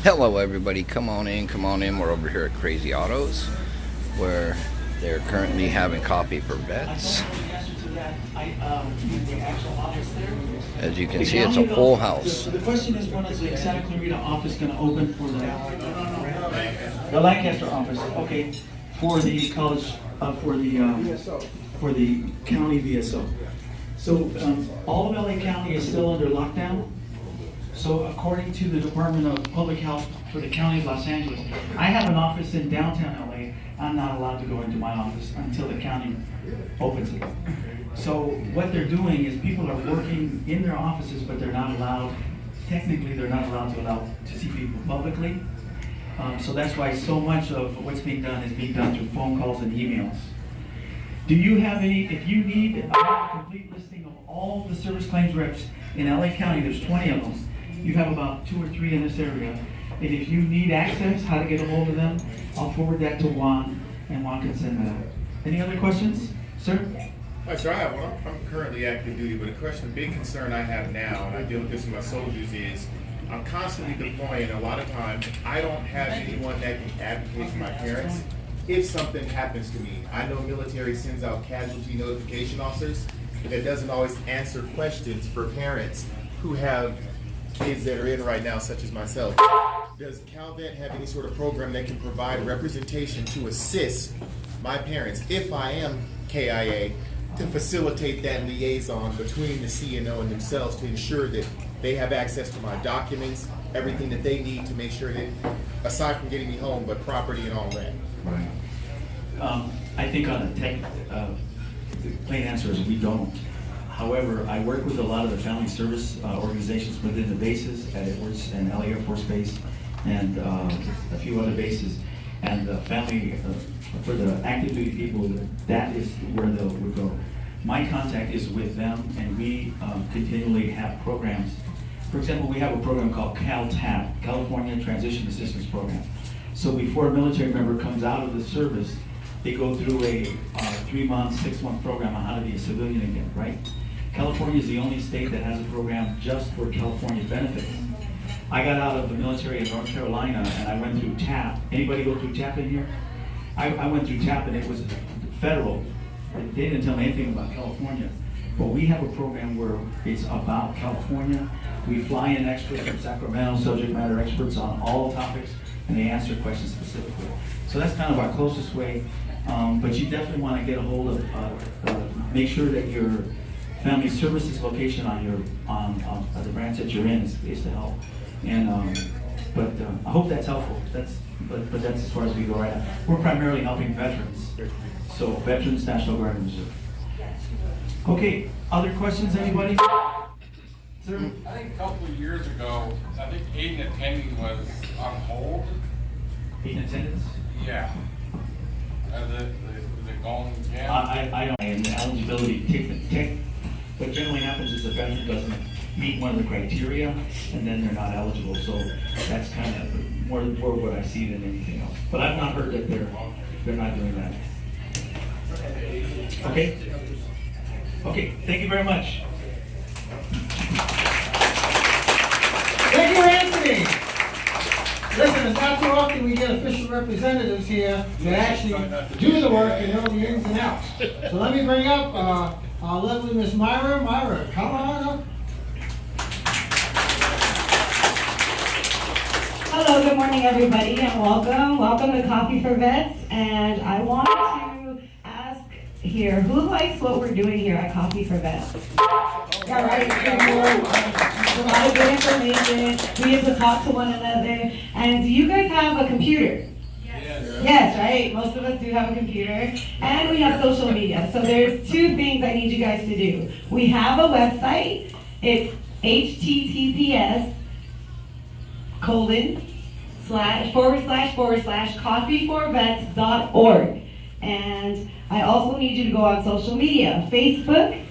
Hello everybody, come on in, come on in. We're over here at Crazy Ottos, where they're currently having coffee for vets. As you can see, it's a full house. So the question is, when is the Santa Clarita office going to open for the Lancaster office? Okay, for the college, for the county VSO. So all of LA County is still under lockdown. So according to the Department of Public Health for the County of Los Angeles, I have an office in downtown LA. I'm not allowed to go into my office until the county opens it. So what they're doing is people are working in their offices, but they're not allowed, technically they're not allowed to see people publicly. So that's why so much of what's being done is being done through phone calls and emails. Do you have any, if you need a complete listing of all the service claims reps in LA County, there's 20 of them. You have about 2 or 3 in this area. And if you need access, how to get a hold of them, I'll forward that to Juan, and Juan can send that out. Any other questions, sir? Hi, sir. I have one. I'm currently active duty, but the big concern I have now, and I deal with this with my soldiers, is I'm constantly deploying. A lot of times, I don't have anyone that can advocate for my parents if something happens to me. I know military sends out casualty notification officers, but that doesn't always answer questions for parents who have kids that are in right now, such as myself. Does CalVet have any sort of program that can provide representation to assist my parents, if I am KIA, to facilitate that liaison between the CNO and themselves to ensure that they have access to my documents, everything that they need to make sure that, aside from getting me home, but property and all that? Right. I think on a tech, the plain answer is we don't. However, I work with a lot of the family service organizations within the bases at Edwards and LA Air Force Base and a few other bases. And the family, for the active duty people, that is where they would go. My contact is with them, and we continually have programs. For example, we have a program called CalTAP, California Transition Assistance Program. So before a military member comes out of the service, they go through a 3-month, 6-month program on how to be a civilian again, right? California is the only state that has a program just for California benefits. I got out of the military in North Carolina and I went through TAP. Anybody go through TAP in here? I went through TAP and it was federal. They didn't tell me anything about California. But we have a program where it's about California. We fly in experts from Sacramento, subject matter experts on all topics, and they answer questions specifically. So that's kind of our closest way. But you definitely want to get a hold of, make sure that your family services location on the branch that you're in is to help. And but I hope that's helpful. But that's as far as we go right now. We're primarily helping veterans. So Veterans, National Guard, and Reserve. Okay, other questions, anybody? Sir? I think a couple of years ago, I think aid and attending was on hold. Aid and attendance? Yeah. Is it going again? I don't, and the eligibility tick. What generally happens is the veteran doesn't meet one of the criteria, and then they're not eligible. So that's kind of more what I see than anything else. But I've not heard that they're not doing that. Okay. Okay. Thank you very much. Thank you, Anthony. Listen, it's not too often we get official representatives here that actually do the work and know the ins and outs. So let me bring up our lovely Miss Myra. Myra, come on up. Hello, good morning everybody, and welcome. Welcome to Coffee for Vets. And I want to ask here, who likes what we're doing here at Coffee for Vets? Yeah, right. A lot of good information. We get to talk to one another. And do you guys have a computer? Yes, right? Most of us do have a computer. And we have social media. So there's 2 things I need you guys to do. We have a website. It's https://coffeeforvets.org. And I also need you to go on social media, Facebook,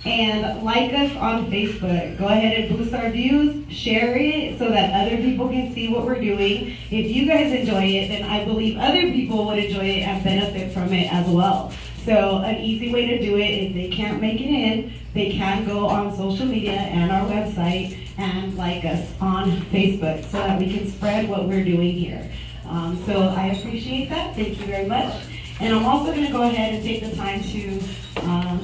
and like us on Facebook. Go ahead and boost our views, share it so that other people can see what we're doing. If you guys enjoy it, then I believe other people would enjoy it and benefit from it as well. So an easy way to do it, if they can't make it in, they can go on social media and our website and like us on Facebook so that we can spread what we're doing here. So I appreciate that. Thank you very much. And I'm also going to go ahead and take the time to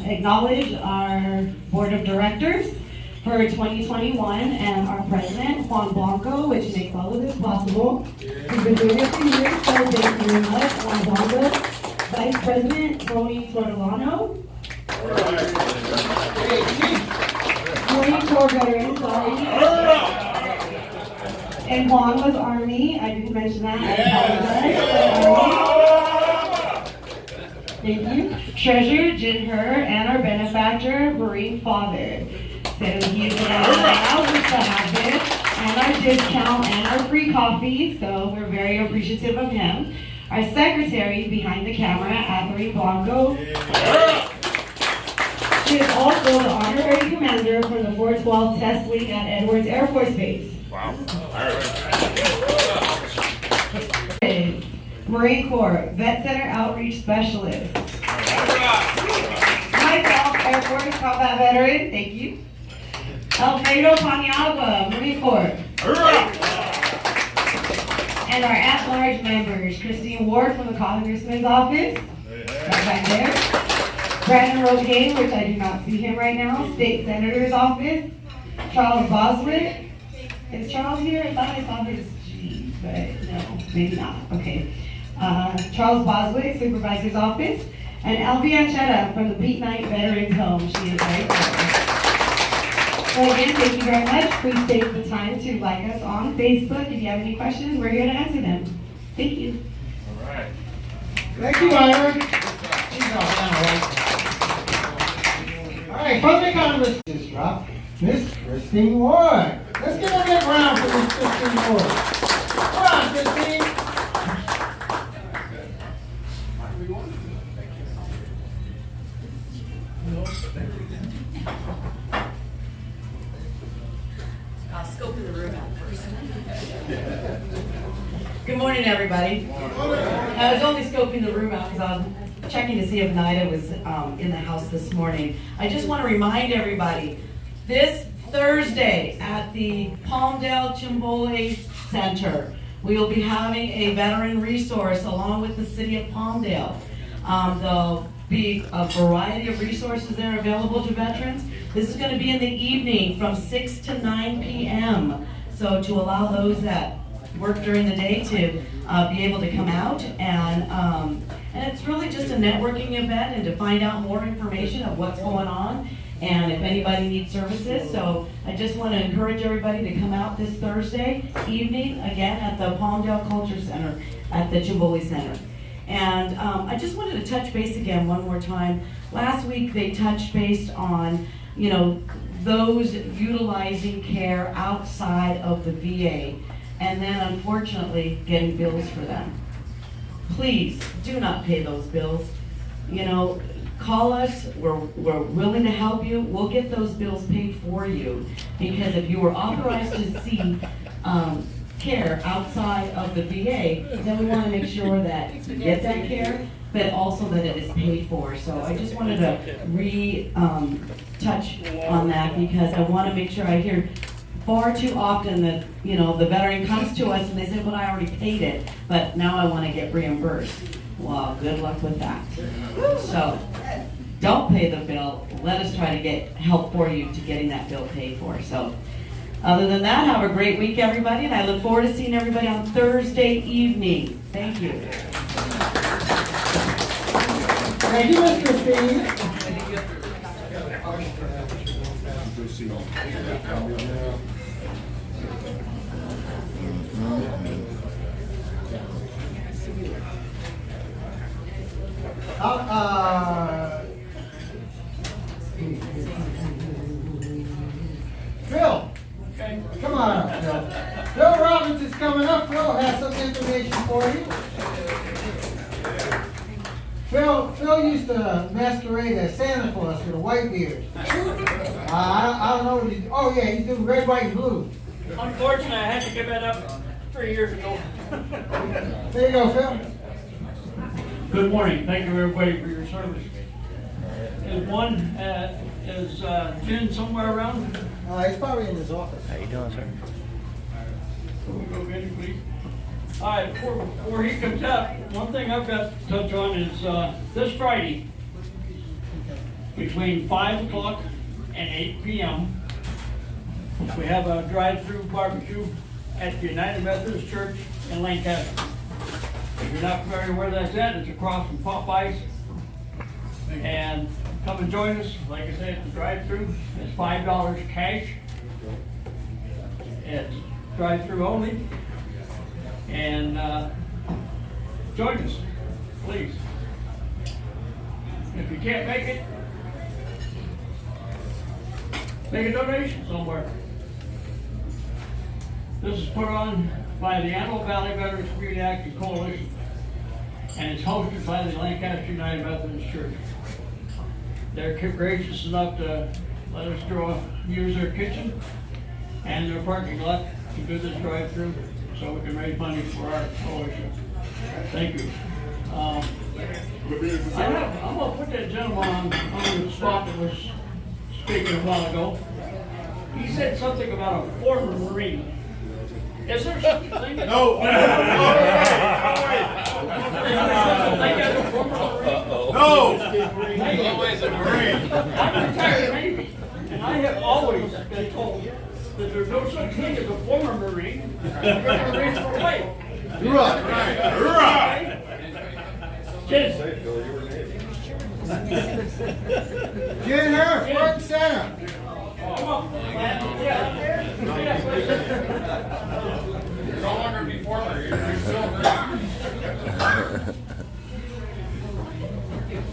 acknowledge our board of directors for 2021 and our president, Juan Blanco, which makes all of this possible. He's been doing it for years, so thank you very much, Juan Blanco. Vice President, Tony Tortolano. Marine Corps veteran, sorry. And Juan was Army. I didn't mention that. I apologize. Thank you. Treasurer, Jin Her, and our benefactor, Marine Father. So he's allowed us to have this, and our discount, and our free coffee, so we're very appreciative of him. Our secretary behind the camera, Atherine Blanco. She is also the honorary commander for the 412 Test League at Edwards Air Force Base. Wow. Marine Corps Vet Center Outreach Specialist. Myself, Air Force combat veteran, thank you. Alfredo Paniagua, Marine Corps. And our at-large members, Christine Ward from the Congressman's office, right back there. Brandon Rogaine, which I do not see him right now, State Senator's office. Charles Boswick. Is Charles here? I thought I saw his G, but no, maybe not. Okay. Charles Boswick, Supervisor's office. And Elvie Anchetta from the Beat Night Veterans Home. She is right there. So again, thank you very much. Please take the time to like us on Facebook. If you have any questions, we're here to answer them. Thank you. All right. Thank you, Ira. All right, from the Congress drop, Miss Christine Ward. Let's give a big round for Miss Christine Ward. Come on, Christine. I'll scope the room out first. Good morning, everybody. I was only scoping the room out because I was checking to see if Nida was in the house this morning. I just want to remind everybody, this Thursday at the Palmdale Chimbole Center, we will be having a veteran resource along with the city of Palmdale. There'll be a variety of resources there available to veterans. This is going to be in the evening from 6 to 9 p.m. So to allow those that work during the day to be able to come out, and it's really just a networking event and to find out more information of what's going on and if anybody needs services. So I just want to encourage everybody to come out this Thursday evening, again at the Palmdale Culture Center at the Chimbole Center. And I just wanted to touch base again one more time. Last week they touched base on, you know, those utilizing care outside of the VA and then unfortunately getting bills for them. Please do not pay those bills. You know, call us, we're willing to help you. We'll get those bills paid for you, because if you were authorized to see care outside of the VA, then we want to make sure that you get that care, but also that it is paid for. So I just wanted to touch on that, because I want to make sure. I hear far too often that, you know, the veteran comes to us and they say, well, I already paid it, but now I want to get reimbursed. Well, good luck with that. So don't pay the bill. Let us try to get help for you to getting that bill paid for. So other than that, have a great week, everybody, and I look forward to seeing everybody on Thursday evening. Thank you. Thank you, Miss Christine. Phil, come on up, Phil. Phil Robbins is coming up. Phil has some information for you. Phil used to masquerade as Santa Claus with a white beard. I don't know what he's. Oh yeah, he's doing red, white, and blue. Unfortunately, I had to give that up 3 years ago. There you go, Phil. Good morning. Thank you, everybody, for your service. Is Jim somewhere around? He's probably in his office. How you doing, sir? Can we go get him, please? All right, before he comes out, one thing I've got to touch on is this Friday, between 5 o'clock and 8 p.m., we have a drive-through barbecue at the United Methodist Church in Lancaster. If you're not familiar where that's at, it's across from Popeyes. And come and join us. Like I said, it's a drive-through. It's $5 cash. It's drive-through only. And join us, please. If you can't make it, make a donation somewhere. This is put on by the Antelope Valley Veterans Community Action Coalition, and it's hosted by the Lancaster United Methodist Church. They're gracious enough to let us use their kitchen and their parking lot to do this drive-through so we can raise money for our coalition. Thank you. I'm gonna put that gentleman on the spot that was speaking a while ago. He said something about a former Marine. Is there such a thing? No. No. Always a Marine. I'm retired Navy, and I have always been told that there's no such thing as a former Marine. You're a Marine for life. Right. Kids, Jim Harris, front and center. come on. Yeah. You're no longer be former, you're still Marine.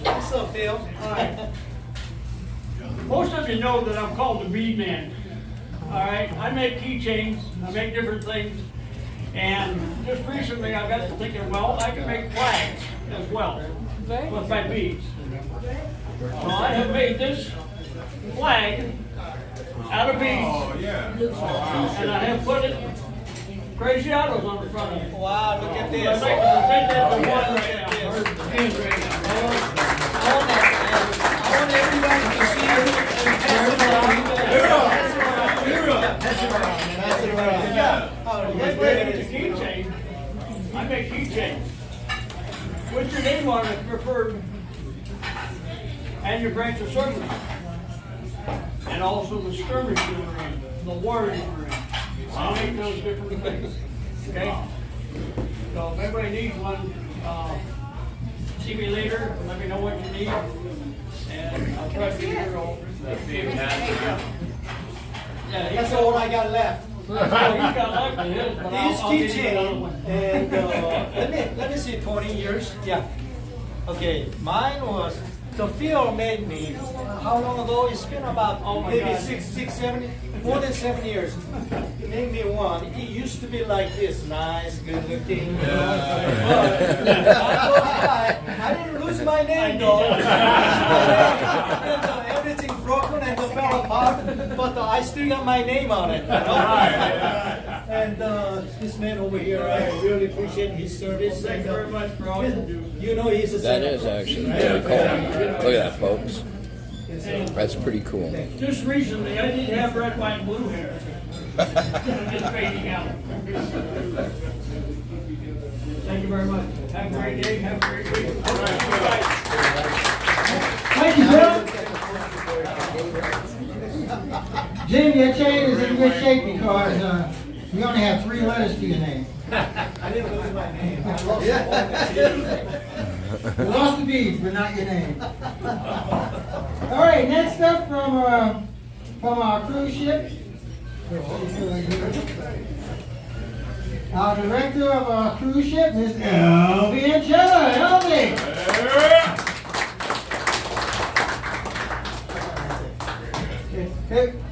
What's up, Phil? Alright. Most of you know that I'm called the bead man. Alright, I make keychains, I make different things, and just recently I got to thinking, well, I can make flags as well with my beads. So I have made this flag out of beads. Oh, yeah. And I have put it Crazy Ottos on the front of it. Wow, look at I this. think that the one right now, or the hands right now. I want everybody to see it and pass it around. Pass it around. Yeah. Oh, Right there, it's a keychain. I make keychains. Put your name on it, preferred, and your branch of service. And also the skirmish you were in, the war you were in. I make those different things. Okay? So if anybody needs one, see me later, let me know what you need, and I'll try to get your all. Yeah, That's all I got left. He's got luck with his, but This I'll give you another one. keychain, and let me see, 20 years. Yeah. Okay, mine was the film made me. How long ago? It's been about maybe God. six, 7, more than 7 years. He made me one. It used to be like this, nice, good looking. But I didn't lose my name though. And, everything broken and fell apart, but I still got my name on it. You know? And this man over here, I really appreciate his service. Thank you very much for all you do. You know he's a That senator. is actually really cool. Look at that, folks. That's pretty cool. Just recently, I didn't have red, white, and blue hair. I'm just fading out. Thank you very much. Have a great day. Have a great week. Thank you, Bill. Jim, your chain is in good shape because we only have 3 letters to your name. I didn't lose my name. I lost you lost the beads, but not your name. All right, next up from our cruise ship. Our director of our cruise ship, Ms. Elvie Angela. Elvie!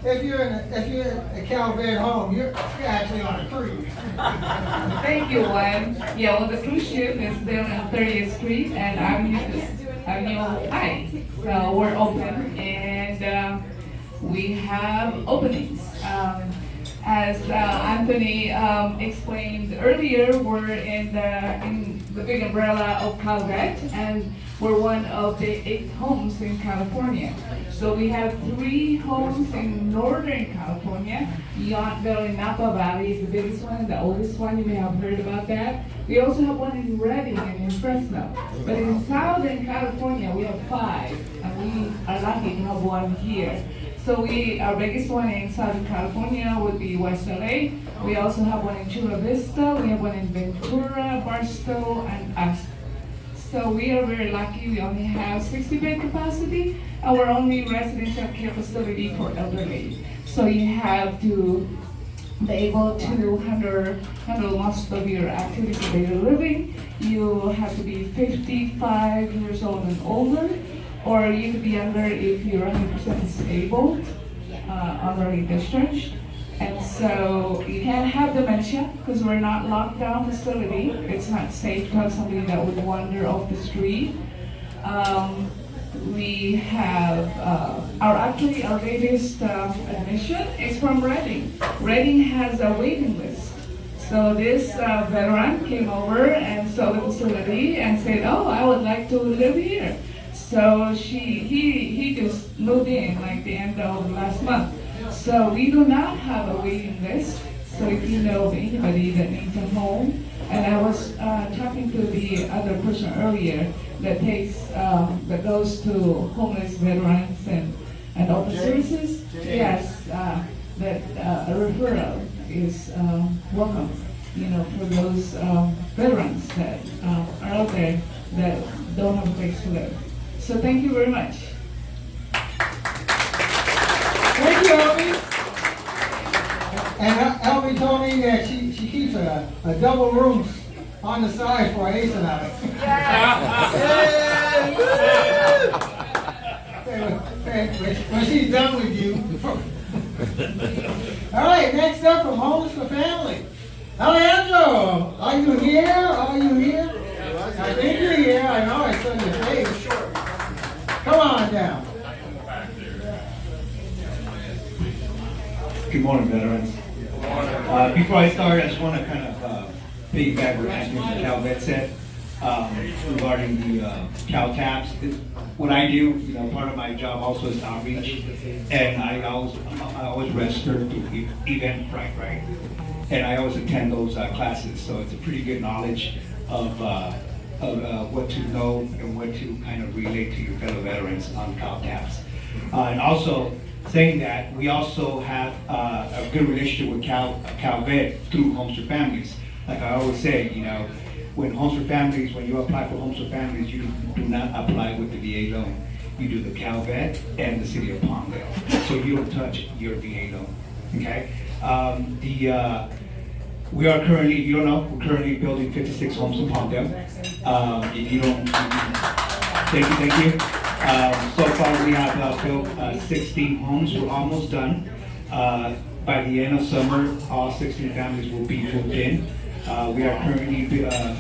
If you're a Calvert home, you're actually on a cruise. Thank you, Juan. Yeah, well, the cruise ship is still on 30th Street and Avenue High. So we're open and we have openings. As Anthony explained earlier, we're in the big umbrella of CalVet, and we're one of the 8 homes in California. So we have 3 homes in Northern California. Yountville in Napa Valley is the biggest one, the oldest one. You may have heard about that. We also have one in Redding and in Fresno. But in Southern California, we have 5, and we are lucky to have one here. So our biggest one in Southern California would be West LA. We also have one in Chula Vista. We have one in Ventura, Barstow, and us. So we are very lucky. We only have 60 bed capacity, and we're only residential care facility for elderly. So you have to be able to handle most of your activities of daily living. You have to be 55 years old and older, or you could be younger if you're 100% disabled, already discharged. And so you can't have dementia because we're not locked down facility. It's not safe to have somebody that would wander off the street. We have our latest admission is from Redding. Redding has a waiting list. So this veteran came over and saw the facility and said, "Oh, I would like to live here." So he just moved in like the end of last month. So we do not have a waiting list. So if you know of anybody that needs a home, and I was talking to the other person earlier that goes to homeless veterans and Ottos services. Yes, that a referral is welcome. For those veterans that are out there that don't have a place to live. So thank you very much. Thank you, Elvie. And Elvie told me that she keeps a double room on the side for Ace and I. When she's done with you. All right, next up from Homes for Family. Alejandro, are you here? Are you here? I think you're here. I know I saw your face. Come on down. Good morning, veterans. Before I start, I just want to kind of piggyback what Mr. CalVet said regarding the Cal Taps. What I do, part of my job also is outreach, and I always register to Eventbrite, right? And I always attend those classes, so it's a pretty good knowledge of what to know and what to kind of relate to your fellow veterans on Cal Taps. And also, saying that, we also have a good relationship with CalVet through Homes for Families. Like I always say, when you apply for Homes for Families, you do not apply with the VA loan. You do the CalVet and the City of Palmdale. So you don't touch your VA loan, okay? We are currently, if you don't know, we're currently building 56 homes in Palmdale. If you don't, thank you. So far we have built 16 homes. We're almost done. By the end of summer, all 16 families will be moved in. We are currently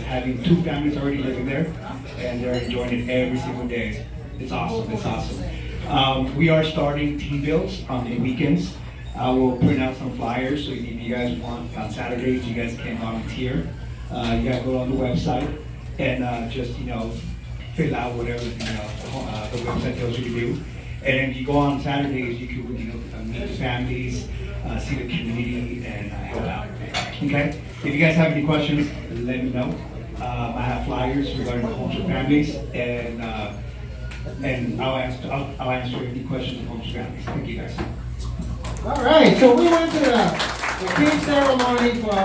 having 2 families already living there, and they're enjoying it every single day. It's awesome, it's awesome. We are starting team builds on the weekends. I will print out some flyers, so if you guys want, on Saturdays, you guys can volunteer. You guys go on the website and just, fill out whatever, the website tells you to do. And then you go on Saturdays, you can, meet the families, see the community, and help out. Okay? If you guys have any questions, let me know. I have flyers regarding the Homes for Families, and I'll answer any questions on Homes for Families. Thank you guys. All right, so we went to the key ceremony for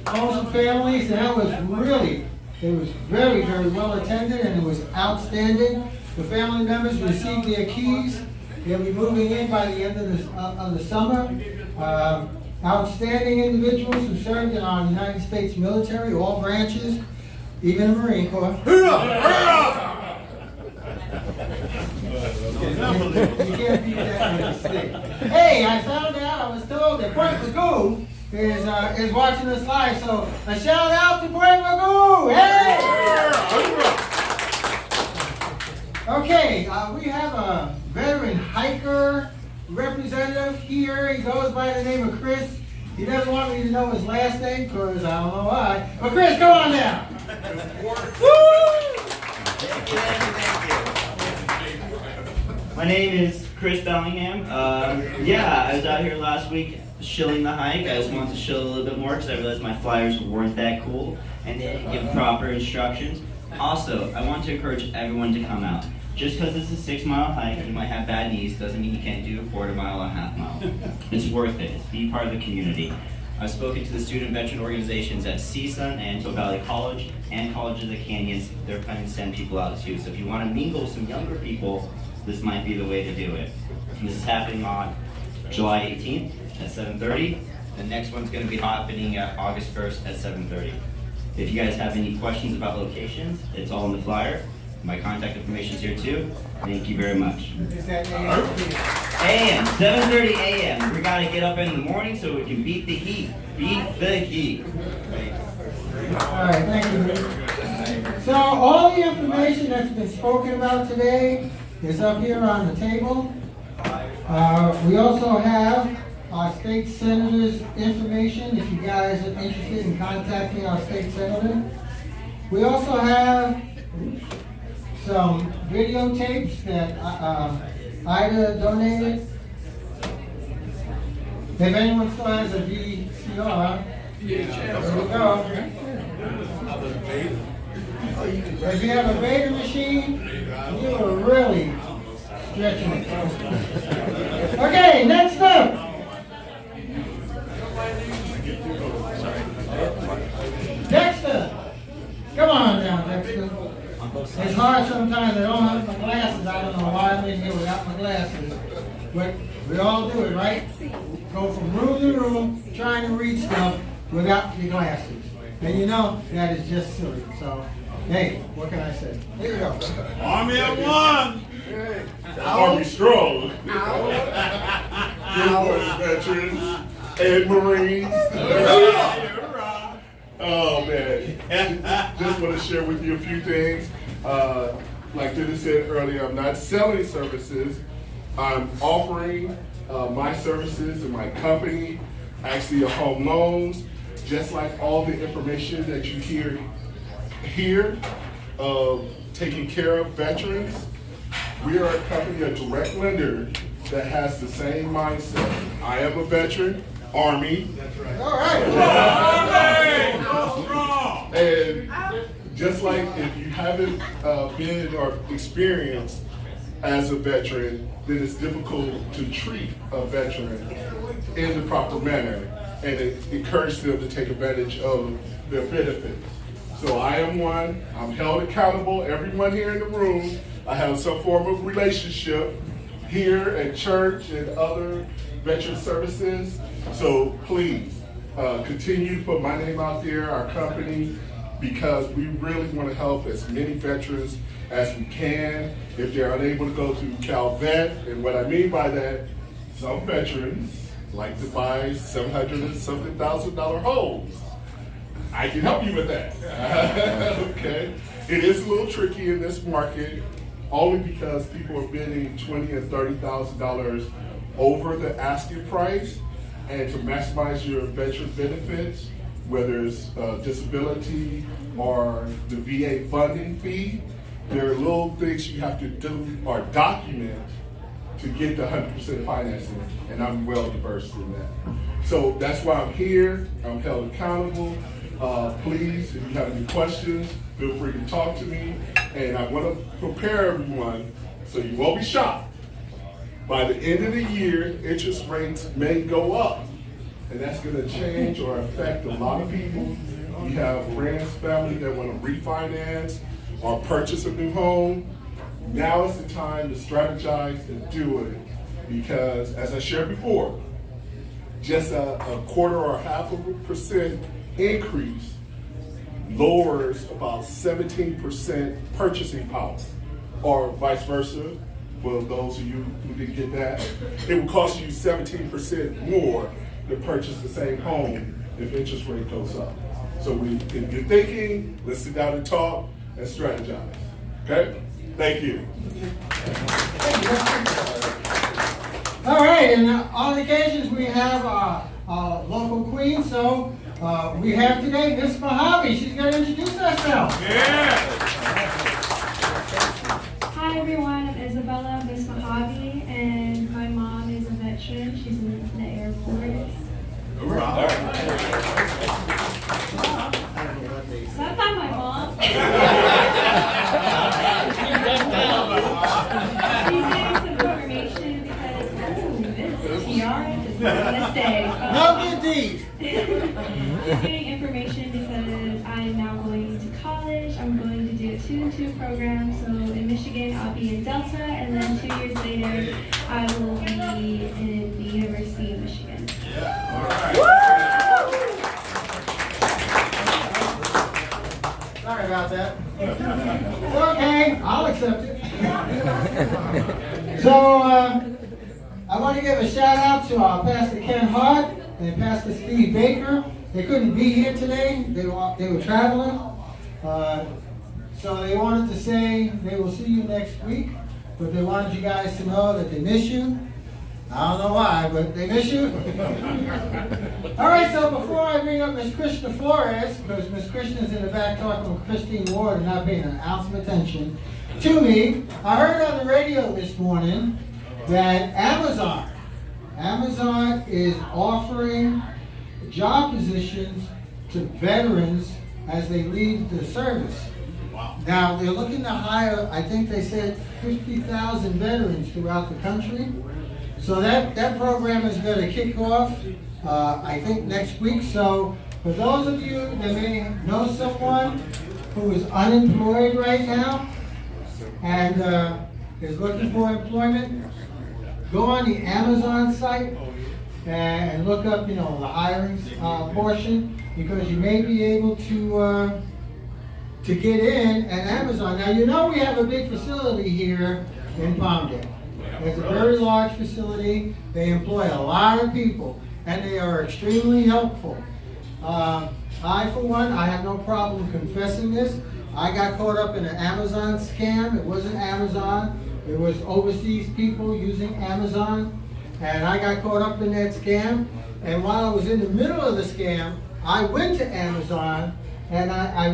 Homes for Families, and that was it was very, very well attended, and it was outstanding. The family members received their keys. They'll be moving in by the end of the summer. Outstanding individuals who served in our United States military, all branches, even the Marine Corps. You can't beat that with a stick. Hey, I found out, I was told that Point Magoo is watching us live, so a shout out to Point Magoo! Hey! Okay, we have a veteran hiker representative here. He goes by the name of Chris. He doesn't want me to know his last name because I don't know why. But Chris, come on down. My name is Chris Bellingham. Yeah, I was out here last week shilling the hike. I just wanted to shill a little bit more because I realized my flyers weren't that cool and they didn't give proper instructions. Also, I want to encourage everyone to come out. Just because it's a 6-mile hike and you might have bad knees doesn't mean you can't do a quarter mile or a half mile. It's worth it. Be part of the community. I've spoken to the student veteran organizations at CSUN and Antelope Valley College and College of the Canyons. They're planning to send people out too. So if you want to mingle with some younger people, this might be the way to do it. And this is happening on July 18th at 7:30. The next one's going to be happening August 1st at 7:30. If you guys have any questions about locations, it's all in the flyer. My contact information is here too. Thank you very much. AM, 7:30 AM. We gotta get up in the morning so we can beat the heat. Beat the heat. All right, thank you. So all the information that's been spoken about today is up here on the table. We also have our state senator's information if you guys are interested in contacting our state senator. We also have some videotapes that Ida donated. If anyone still has a VCR, there you go. If you have a beta machine, you are really stretching it. Okay, next up. Dexter. Come on down, Dexter. It's hard sometimes. I don't have my glasses. I don't know why I'm in here without my glasses. But we all do it, right? Go from room to room trying to read stuff without your glasses. And you know, that is just silly. So, hey, what can I say? Here you go. Army of one! Army strong. Good morning, veterans and Marines. Oh, man. Just want to share with you a few things. Like Dennis said earlier, I'm not selling services. I'm offering my services and my company, actually home loans, just like all the information that you hear here of taking care of veterans. We are a company, a direct lender that has the same mindset. I am a veteran, Army. That's right. All right. And just like if you haven't been or experienced as a veteran, then it's difficult to treat a veteran in the proper manner and encourage them to take advantage of their benefits. So I am one, I'm held accountable, everyone here in the room, I have some form of relationship here at church and other veteran services. So please, continue to put my name out there, our company, because we really want to help as many veterans as we can. If they're unable to go to CalVet, and what I mean by that, some veterans like to buy $700,000 and something homes. I can help you with that. Okay, it is a little tricky in this market, only because people are bidding $20,000 and $30,000 over the asking price, and to maximize your veteran benefits, whether it's disability or the VA funding fee, there are little things you have to do or document to get the 100% financing, and I'm well versed in that. So that's why I'm here. I'm held accountable. Please, if you have any questions, feel free to talk to me. And I want to prepare everyone so you won't be shocked. By the end of the year, interest rates may go up, and that's going to change or affect a lot of people. We have friends, family that want to refinance or purchase a new home. Now is the time to strategize and do it, because as I shared before, just a quarter or 0.5% increase lowers about 17% purchasing power, or vice versa. For those of you who didn't get that, it will cost you 17% more to purchase the same home if interest rate goes up. So if you're thinking, let's sit down and talk and strategize. Okay? Thank you. All right, and on occasions we have our local queen, so We have today Miss Mojave. She's going to introduce herself. Hi everyone, I'm Isabella, Miss Mojave, and my mom is a veteran. She's in the Air Force. That's not my mom. She's getting some information because, this tiara does not want to stay. No good deed. She's getting information because I'm now going to college. I'm going to do a 2-2 program. So in Michigan, I'll be in Delta, and then 2 years later, I will be in the University of Michigan. Sorry about that. Okay, I'll accept it. So, I want to give a shout out to our Pastor Ken Hart and Pastor Steve Baker. They couldn't be here today. They were traveling. So they wanted to say they will see you next week, but they wanted you guys to know that they miss you. I don't know why, but they miss you. All right, so before I bring up Miss Krishna Flores, because Miss Krishna's in the back talking with Christine Ward and not paying an ounce of attention to me, I heard on the radio this morning that Amazon is offering job positions to veterans as they leave the service. Now, they're looking to hire, I think they said 50,000 veterans throughout the country. So that program is going to kick off, I think, next week. So for those of you that may know someone who is unemployed right now and is looking for employment, go on the Amazon site and look up, the hiring portion, because you may be able to get in at Amazon. Now, we have a big facility here in Palmdale. It's a very large facility. They employ a lot of people, and they are extremely helpful. I, for one, I have no problem confessing this. I got caught up in an Amazon scam. It wasn't Amazon. It was overseas people using Amazon, and I got caught up in that scam. And while I was in the middle of the scam, I went to Amazon, and I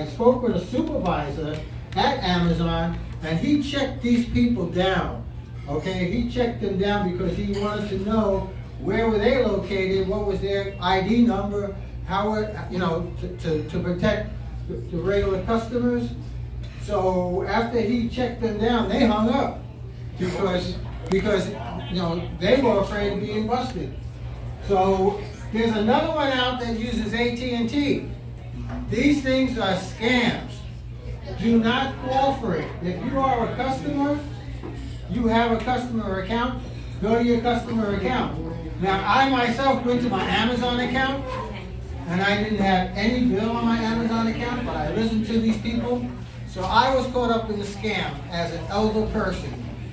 spoke with a supervisor at Amazon, and he checked these people down. Okay, he checked them down because he wanted to know where were they located, what was their ID number, how to protect the regular customers. So after he checked them down, they hung up because they were afraid of being busted. So there's another one out that uses AT&T. These things are scams. Do not fall for it. If you are a customer, you have a customer account, go to your customer account. Now, I myself went to my Amazon account, and I didn't have any bill on my Amazon account, but I listened to these people. So I was caught up in the scam as an elder person.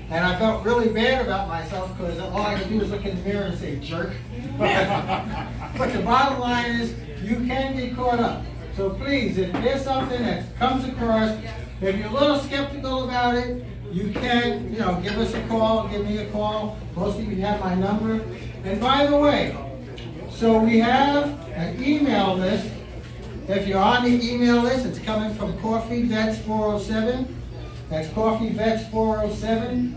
And I felt really bad about myself because all I could do was look in the mirror and say, jerk. But the bottom line is, you can get caught up. So please, if there's something that comes across, if you're a little skeptical about it, you can, give us a call, give me a call. Most of you have my number. And by the way, so we have an email list. If you're on the email list, it's coming from Coffee Vets 407. That's Coffee Vets 407.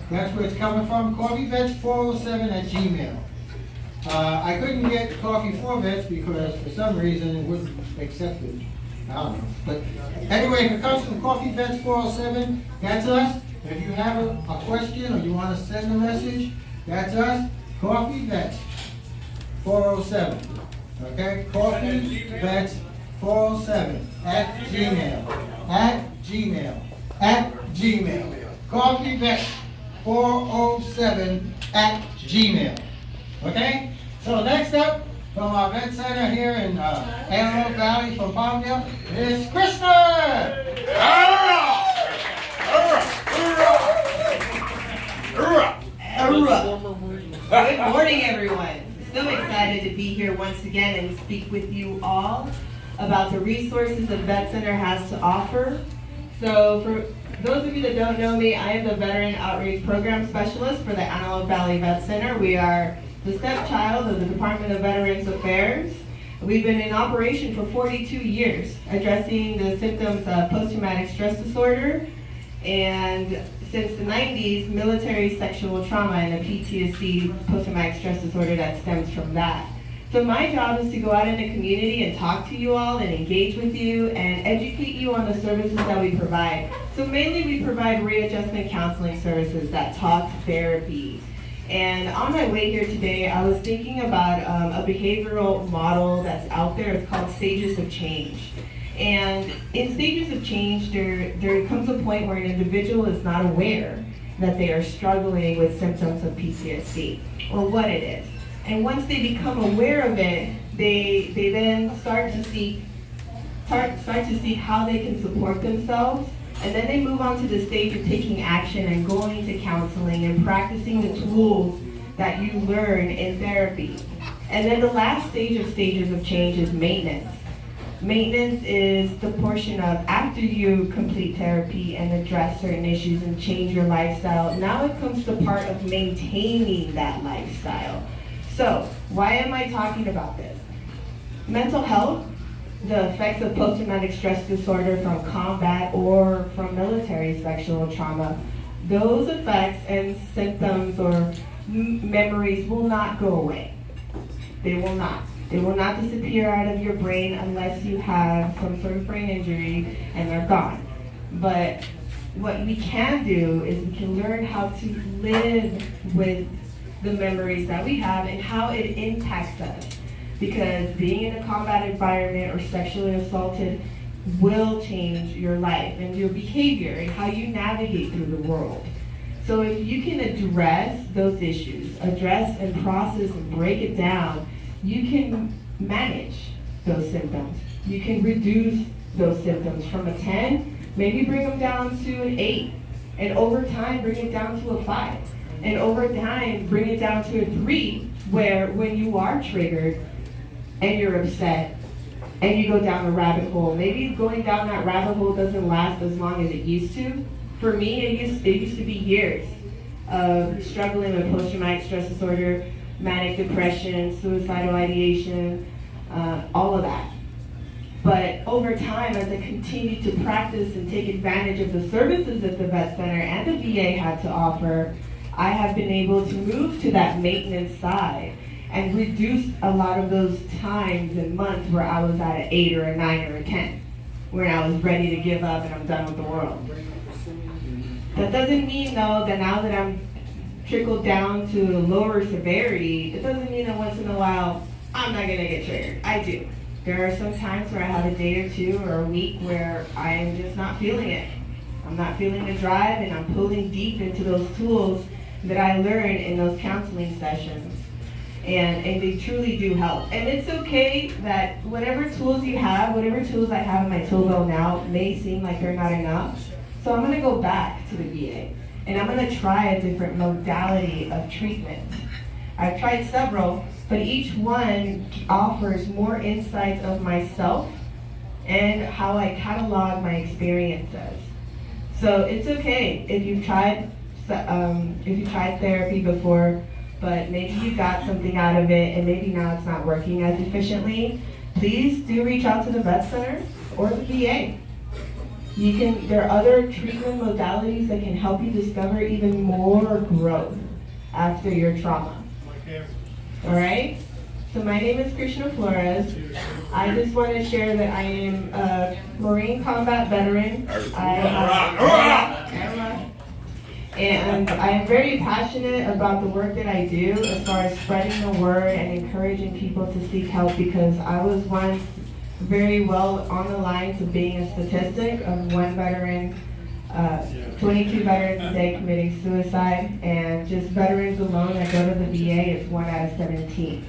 That's where it's coming from. Coffee Vets 407 at Gmail. I couldn't get Coffee for Vets because for some reason it wouldn't accept it. I don't know. But anyway, if it comes from Coffee Vets 407, that's us. If you have a question or you want to send a message, that's us. Coffee Vets 407. Okay? Coffee Vets 407 at Gmail. At Gmail. Coffee Vets 407 at Gmail. Okay? So next up, from our vet center here in Antelope Valley from Palmdale, is Krishna! Good morning, everyone. So excited to be here once again and speak with you all about the resources the Vet Center has to offer. So for those of you that don't know me, I am the Veteran Outreach Program Specialist for the Antelope Valley Vet Center. We are the stepchild of the Department of Veterans Affairs. We've been in operation for 42 years, addressing the symptoms of post-traumatic stress disorder, and since the 90s, military sexual trauma and the PTSD, post-traumatic stress disorder that stems from that. So my job is to go out in the community and talk to you all and engage with you and educate you on the services that we provide. So mainly we provide readjustment counseling services, that talk therapy. And on my way here today, I was thinking about a behavioral model that's out there. It's called Stages of Change. And in Stages of Change, there comes a point where an individual is not aware that they are struggling with symptoms of PTSD or what it is. And once they become aware of it, they then start to seek how they can support themselves. And then they move on to the stage of taking action and going to counseling and practicing the tools that you learn in therapy. And then the last stage of Stages of Change is maintenance. Maintenance is the portion of after you complete therapy and address certain issues and change your lifestyle. Now it comes to part of maintaining that lifestyle. So, why am I talking about this? Mental health, the effects of post-traumatic stress disorder from combat or from military sexual trauma, those effects and symptoms or memories will not go away. They will not. They will not disappear out of your brain unless you have some sort of brain injury and they're gone. But what we can do is we can learn how to live with the memories that we have and how it impacts us. Because being in a combat environment or sexually assaulted will change your life and your behavior and how you navigate through the world. So if you can address those issues, address and process and break it down, you can manage those symptoms. You can reduce those symptoms from a 10, maybe bring them down to an 8, and over time bring it down to a 5. And over time, bring it down to a 3, where when you are triggered and you're upset and you go down a rabbit hole, maybe going down that rabbit hole doesn't last as long as it used to. For me, it used to be years of struggling with post-traumatic stress disorder, manic depression, suicidal ideation, all of that. But over time, as I continued to practice and take advantage of the services that the VETS Center and the VA had to offer, I have been able to move to that maintenance side and reduce a lot of those times and months where I was at an 8 or a 9 or a 10, where I was ready to give up and I'm done with the world. That doesn't mean, though, that now that I'm trickled down to lower severity, it doesn't mean that once in a while I'm not gonna get triggered. I do. There are some times where I have a day or two or a week where I am just not feeling it. I'm not feeling the drive and I'm pulling deep into those tools that I learned in those counseling sessions. And they truly do help. And it's okay that whatever tools you have, whatever tools I have in my tool belt now may seem like they're not enough. So I'm gonna go back to the VA and I'm gonna try a different modality of treatment. I've tried several, but each one offers more insights of myself and how I catalog my experiences. So it's okay if you've tried therapy before, but maybe you got something out of it and maybe now it's not working as efficiently. Please do reach out to the VETS Center or the VA. There are other treatment modalities that can help you discover even more growth after your trauma. All right? So my name is Krishna Flores. I just want to share that I am a Marine combat veteran. And I am very passionate about the work that I do as far as spreading the word and encouraging people to seek help, because I was once very well on the lines of being a statistic of one veteran, 22 veterans a day committing suicide, and just veterans alone that go to the VA is 1 out of 17.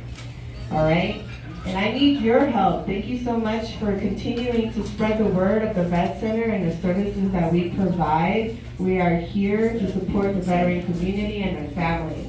All right? And I need your help. Thank you so much for continuing to spread the word of the VETS Center and the services that we provide. We are here to support the veteran community and their families.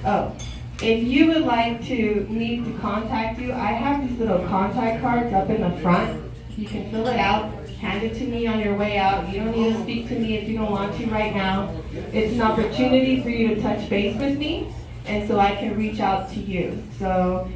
Oh, if you would like me to contact you, I have these little contact cards up in the front. You can fill it out, hand it to me on your way out. You don't need to speak to me if you don't want to right now. It's an opportunity for you to touch base with me. and so I can reach out to you. So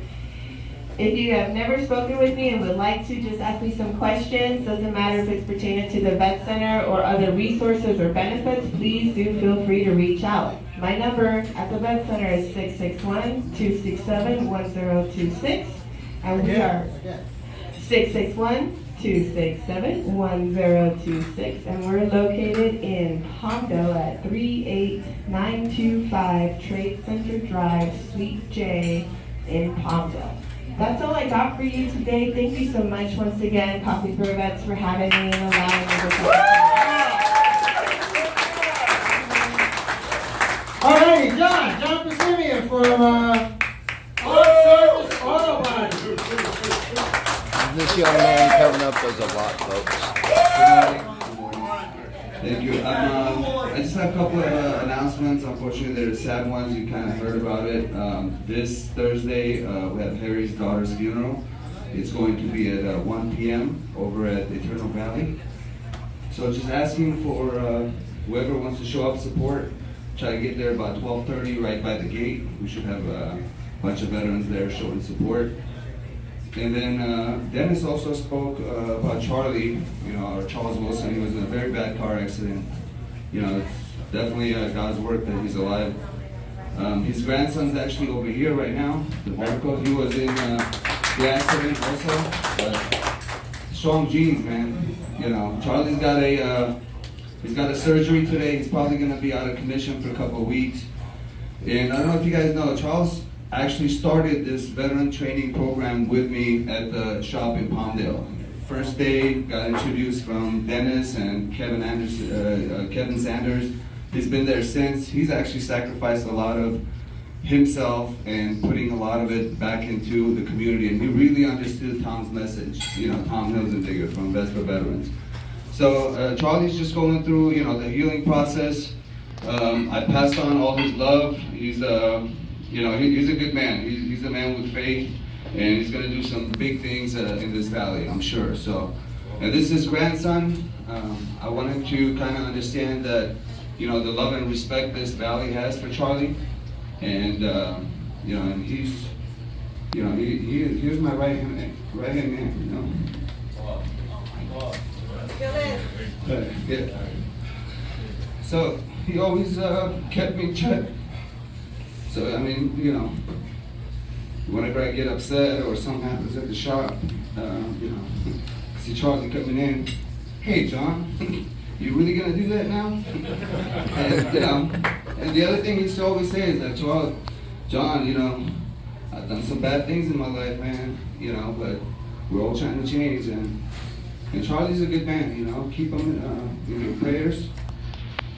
if you have never spoken with me and would like to just ask me some questions, doesn't matter if it's pertaining to the Vet Center or other resources or benefits, please do feel free to reach out. My number at the Vet Center is 661-267-1026, and we are 661-267-1026, and we're located in Palmdale at 38925 Trade Center Drive, Suite J in Palmdale. That's all I got for you today. Thank you so much once again, Coffee for Vets, for having me and allowing me to come. All righty, John Persimmon from Ottos Auto Body. This young man coming up was a lot, folks. Thank you. I just have a couple of announcements. Unfortunately, they're sad ones. You kind of heard about it. This Thursday, we have Harry's daughter's funeral. It's going to be at 1 p.m. over at Eternal Valley. So just asking for whoever wants to show up, support. Try to get there about 12:30, right by the gate. We should have a bunch of veterans there showing support. And then Dennis also spoke about Charlie, or Charles Wilson. He was in a very bad car accident. It's definitely God's work that he's alive. His grandson's actually over here right now, DeMarco. He was in the accident also. Strong genes, man. Charlie's got he's got a surgery today. He's probably going to be out of commission for a couple of weeks. And I don't know if you guys know, Charles actually started this veteran training program with me at the shop in Palmdale. First day, got introduced from Dennis and Kevin Sanders. He's been there since. He's actually sacrificed a lot of himself and putting a lot of it back into the community. And he really understood Tom's message, Tom Hilsendigger from Vets for Veterans. So Charlie's just going through, the healing process. I passed on all his love. He's he's a good man. He's a man with faith, and he's going to do some big things in this valley, I'm sure. So, and this is his grandson. I want him to kind of understand that, the love and respect this valley has for Charlie, and and he's, here's my right hand man. Yeah. So he always kept me in check. So, whenever I get upset or something happens at the shop, see Charlie coming in, hey, John, you really gonna do that now? And the other thing he used to always say is that, John, I've done some bad things in my life, man, but we're all trying to change, and Charlie's a good man, keep him in your prayers.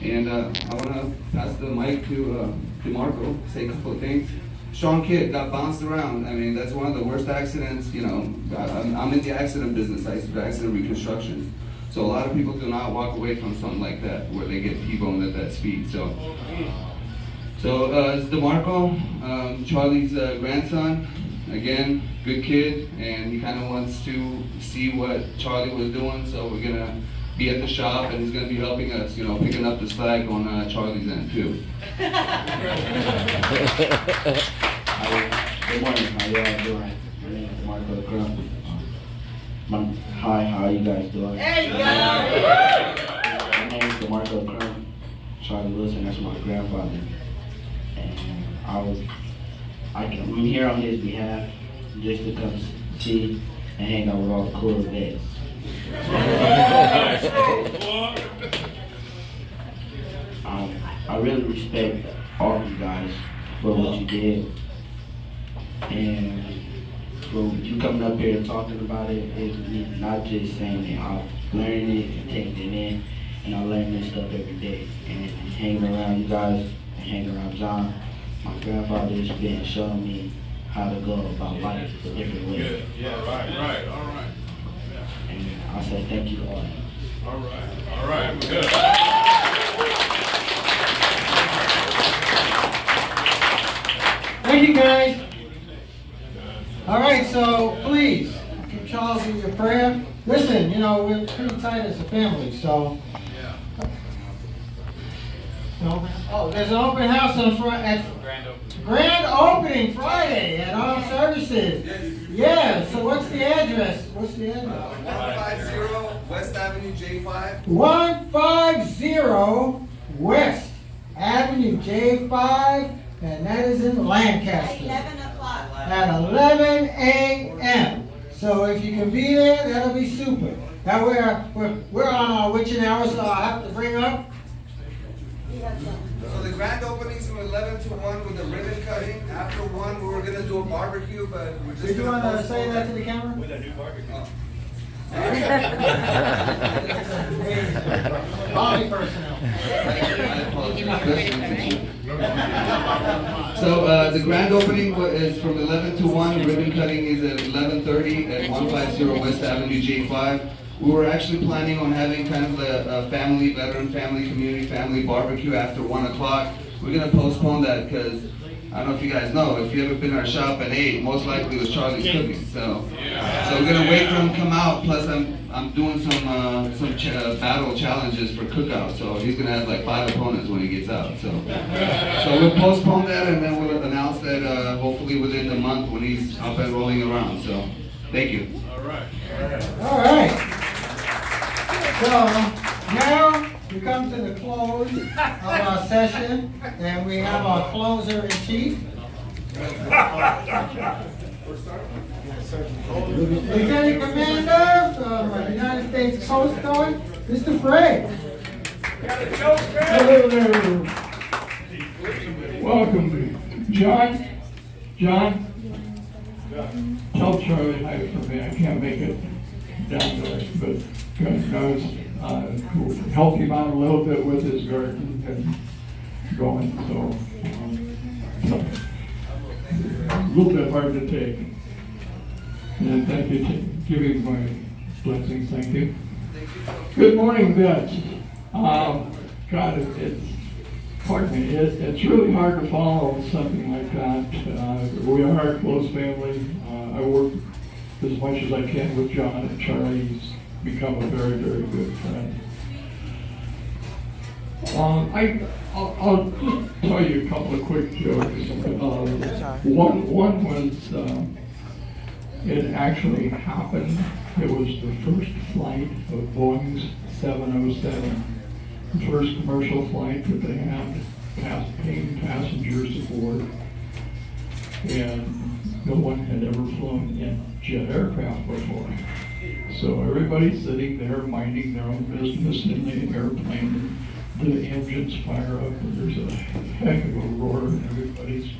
And I want to pass the mic to DeMarco, say a couple of things. Sean Kidd got bounced around. That's one of the worst accidents, I'm in the accident business. I used to do accident reconstructions. So a lot of people do not walk away from something like that, where they get T-boned at that speed. So it's DeMarco, Charlie's grandson. Again, good kid, and he kind of wants to see what Charlie was doing. So we're going to be at the shop, and he's going to be helping us, picking up the slack on Charlie's end too. Good morning, how you all doing? My name is Marco Crump. Hi, how you guys doing? There you go! My name is DeMarco Crump. Charlie Wilson, that's my grandfather. And I'm here on his behalf just to come see and hang out with all the cool vets. I really respect all of you guys for what you did, and for you coming up here and talking about it. It's not just saying it. I'm learning it and taking it in, and I learn this stuff every day. And hanging around you guys and hanging around John, my grandfather has been showing me how to go about life a different way. Yeah, right, all right. And I say thank you to all of you. All right, good. Thank you, guys. All right, so please keep Charles in your prayer. Listen, we're pretty tight as a family, so No? Oh, there's an open house on Grand Opening Friday at All Services. Yeah, so what's the address? 150 West Avenue J5. 150 West Avenue J5, and that is in Lancaster. At 11 a.m. So if you can be there, that'll be super. That we're on our witching hours, so I'll have to bring up. So the grand opening's from 11 to 1 with the ribbon cutting. After 1, we were gonna do a barbecue, but we're just. Did you want to say that to the camera? With a new barbecue. Army personnel. So the grand opening is from 11 to 1. Ribbon cutting is at 11:30 at 150 West Avenue J5. We were actually planning on having kind of a family, veteran family, community family barbecue after 1 o'clock. We're gonna postpone that because I don't know if you guys know, if you ever been in our shop at 8, most likely it was Charlie's cooking. So we're gonna wait for him to come out. Plus I'm doing some battle challenges for cookout. So he's gonna have like 5 opponents when he gets out. So we'll postpone that and then we'll announce that hopefully within the month when he's up and rolling around. So thank you. All right. So now we come to the close of our session, and we have our closer in chief. Lieutenant Commander from the United States Coast Guard, Mr. Frey. Hello there. Welcome, John. Tell Charlie hi for me. I can't make it down there, but God knows we'll help him out a little bit with his garden and going. So a little bit hard to take. And thank you. Give him my blessings. Thank you. Good morning, Vets. God, pardon me. It's really hard to follow something like that. We are a close family. I work as much as I can with John and Charlie. He's become a very, very good friend. I'll just tell you a couple of quick jokes. One was, it actually happened. It was the first flight of Boeing's 707. The first commercial flight that they had, paying passengers aboard. And no one had ever flown in jet aircraft before. So everybody's sitting there minding their own business in the airplane. The engines fire up and there's a heck of a roar and everybody's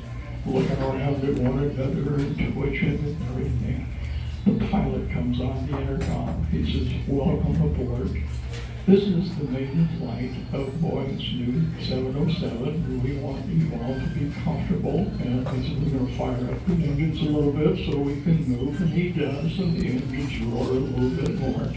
looking around at one another and twitching and everything. The pilot comes on the intercom. He says, "Welcome aboard. This is the maiden flight of Boeing's new 707. We want you all to be comfortable." And he says, "We're going to fire up the engines a little bit so we can move." And he does, and the engines roar a little bit more.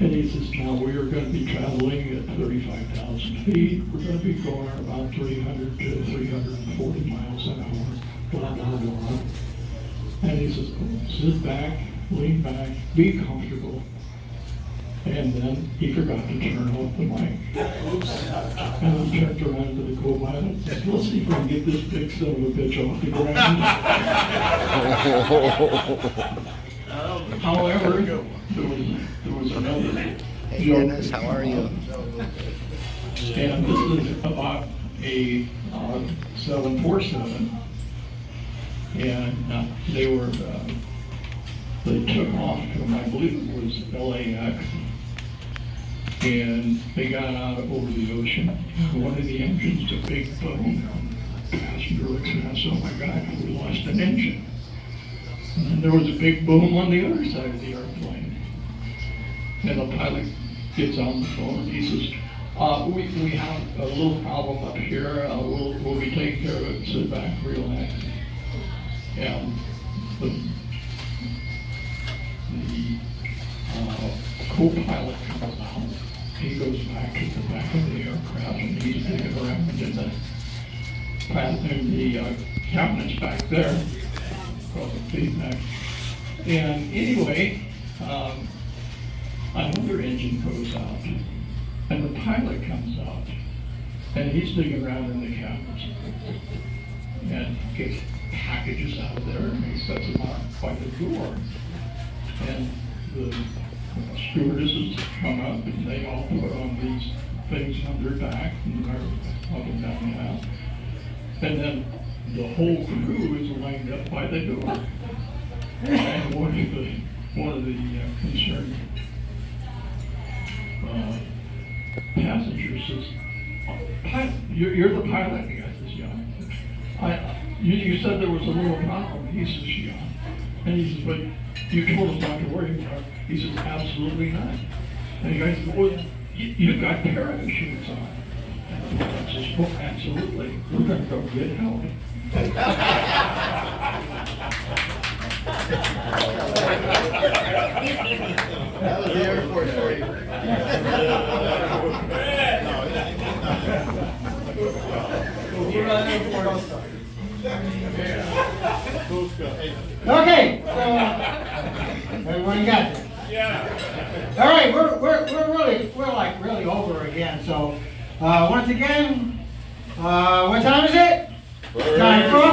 And he says, "Now we are going to be traveling at 35,000 feet. We're going to be going about 300 to 340 miles an hour. Blah, blah, blah." And he says, "Sit back, lean back, be comfortable." And then he forgot to turn off the mic. And he turned around to the co-pilot and said, "Let's see if we can get this big son of a bitch off the ground." However, there was another Hey joke. Dennis, how are you? And this is about a 747. And they took off from, I believe it was LAX, and they got out over the ocean. One of the engines, a big boom. Passenger looks at us, "Oh my God, we lost an engine." And then there was a big boom on the other side of the airplane. And the pilot gets on the phone and he says, we have a little problem up here. We'll be taking care of it. Sit back, relax." And the co-pilot comes out. He goes back to the back of the aircraft and he's digging around in the cabinets back there. Called the feedback. And anyway, another engine goes out and the pilot comes out And he's digging around in the cabinets and gets packages out of there, and he sets them out by the door. And the stewardesses come up and they all put on these things on their back and they're up and down the aisle. And then the whole crew is lined up by the door. And one of the concerned passengers says, you're the pilot. The guy says, yeah. You said there was a little problem. He says, yeah. And he says, but you told us not to worry about it. He says, absolutely not. And the guy says, well, you've got parachutes on. And the pilot says, well, absolutely. We're going to go get help. That was the Air Force for you. Okay, so everyone got it? Yeah. All right, we're like really over again. So once again, what time is it? Time for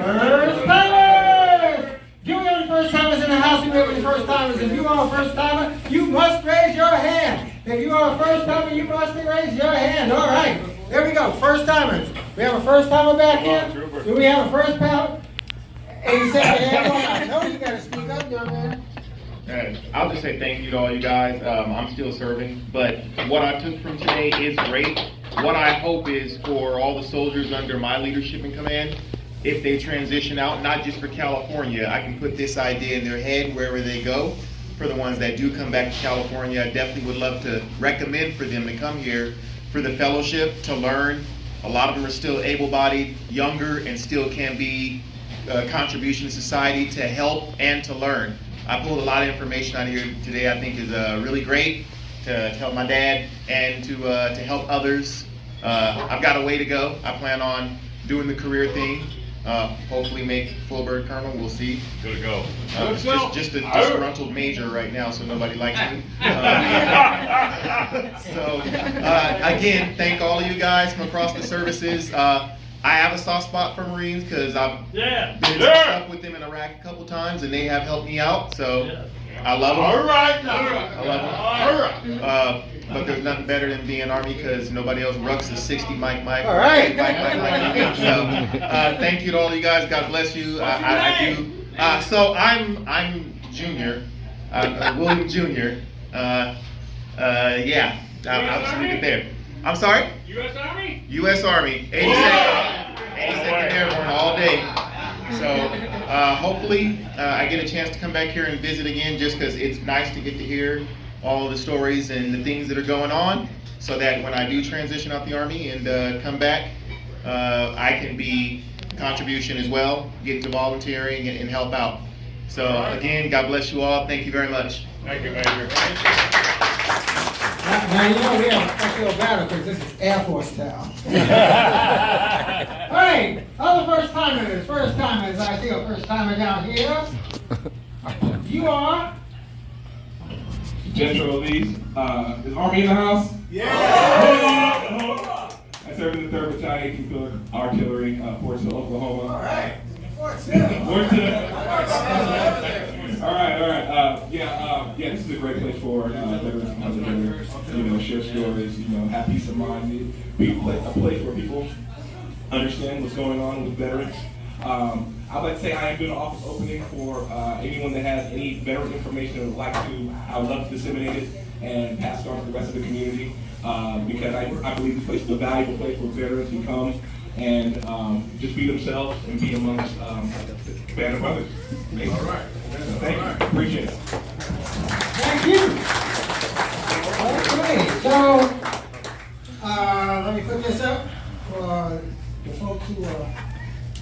first timers. Do we have any first timers in the house? Do we have any first timers? If you are a first timer, you must raise your hand. If you are a first timer, you must raise your hand. All right, there we go. First timers. We have a first timer back here. Do we have a first timer? 87 hand. I know you got to speak up, young man. I'll just say thank you to all you guys. I'm still serving, but what I took from today is great. What I hope is for all the soldiers under my leadership and command, if they transition out, not just for California, I can put this idea in their head wherever they go. For the ones that do come back to California, I definitely would love to recommend for them to come here for the fellowship, to learn. A lot of them are still able-bodied, younger, and still can be contribution to society to help and to learn. I pulled a lot of information out of here today I think is really great to help my dad and to help others. I've got a way to go. I plan on doing the career thing. Hopefully make full bird colonel. We'll see. Good to go. Just a disgruntled major right now, so nobody likes me. So again, thank all of you guys from across the services. I have a soft spot for Marines because I've been stuck with them in Iraq a couple times, and they have helped me out. So I love them. All right, I love them. But there's nothing better than being Army because nobody else rucks a 60 mic. All right. So thank you to all you guys. God bless you. I do. So I'm Junior, William Junior. Yeah, I'll just leave it there. I'm sorry? U.S. Army? U.S. Army, 82nd Airborne all day. So hopefully I get a chance to come back here and visit again just because it's nice to get to hear all the stories and the things that are going on so that when I do transition out the Army and come back, I can be a contribution as well, get into volunteering and help out. So again, God bless you all. Thank you very much. Thank you, Major. Now, you know, I feel better because this is Air Force town. All right, other first timers. I see a first timer down here. You are? General Lee's. Is Army in the house? Yeah! I serve in the 3rd Battalion, Field Artillery, Fort Sill, Oklahoma. All right. Fort Sill. All right. Yeah, this is a great place for veterans to come together, share stories, have peace of mind, be a place where people understand what's going on with veterans. I'd like to say I am doing an office opening for anyone that has any veteran information and would like to. I would love to disseminate it and pass it on to the rest of the community because I believe this place is a valuable place where veterans can come and just be themselves and be amongst band of brothers. All right. Thank you. Appreciate it. Thank you. Okay, so let me put this up for the folks who are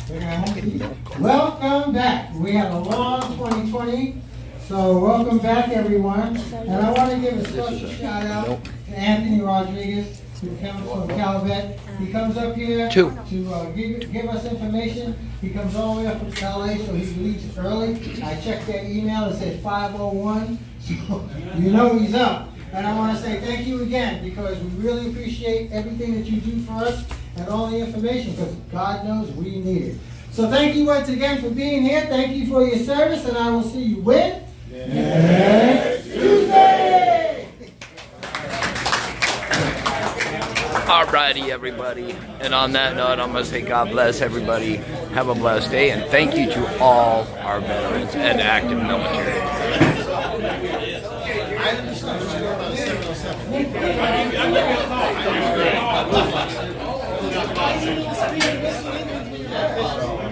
bringing it home. Welcome back. We had a long 2020, so welcome back, everyone. And I want to give a special shout out to Anthony Rodriguez, who comes from Calvet. He comes up here to give us information. He comes all the way up from LA, so he leaves early. I checked that email, it said 5:01, so you know he's up. And I want to say thank you again, because we really appreciate everything that you do for us and all the information, because God knows we need it. So thank you once again for being here. Thank you for your service, and I will see you when? Next Tuesday! Alrighty, everybody. And on that note, I'm going to say God bless everybody. Have a blessed day. And thank you to all our veterans and active military. I